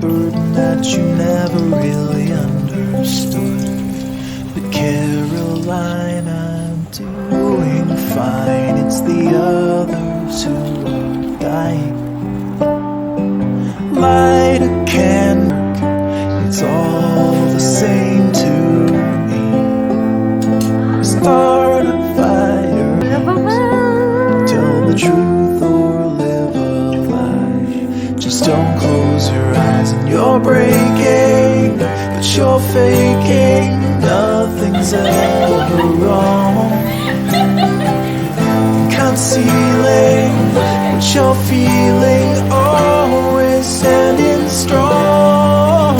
burden that you never really understood. But Caroline, I'm doing fine. It's the others who are dying. Light a candle, it's all the same to me. Start a fire, tell the truth or live a lie. Just don't close your eyes and you're breaking, but you're faking. Nothing's ever wrong. Concealing what you're feeling, always standing strong.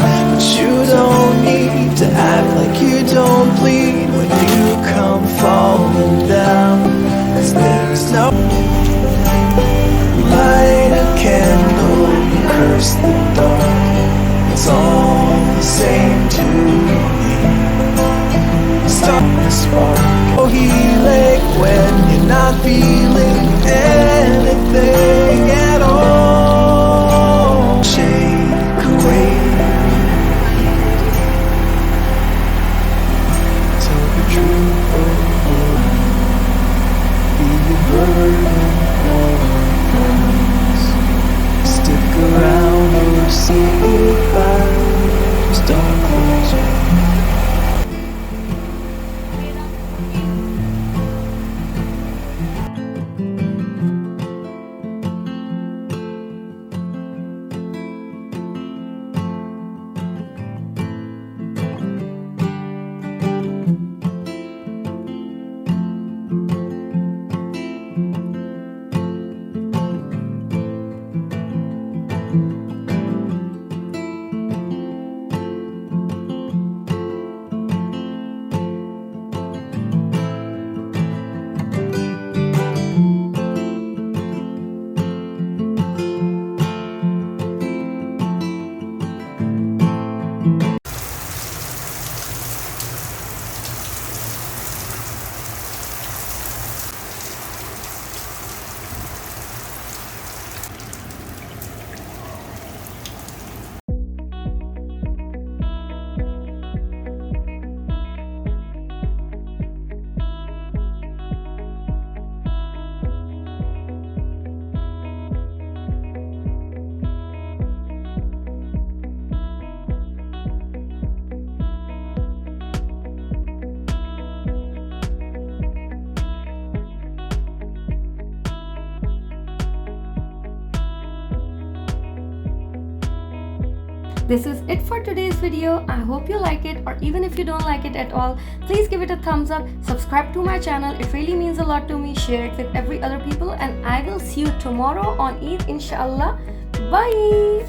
But you don't need to act like you don't bleed when you come falling down, 'cause there's no light a candle, curse the dark. It's all the same to me. Start the spark. Oh, healing when you're not feeling anything at all. Shake away. Tell the truth or be the burden or promise. Stick around or say goodbye. Just don't close your eyes. This is it for today's video. I hope you like it, or even if you don't like it at all, please give it a thumbs up, subscribe to my channel, it really means a lot to me. Share it with every other people, and I will see you tomorrow on Eid, inshallah. Bye.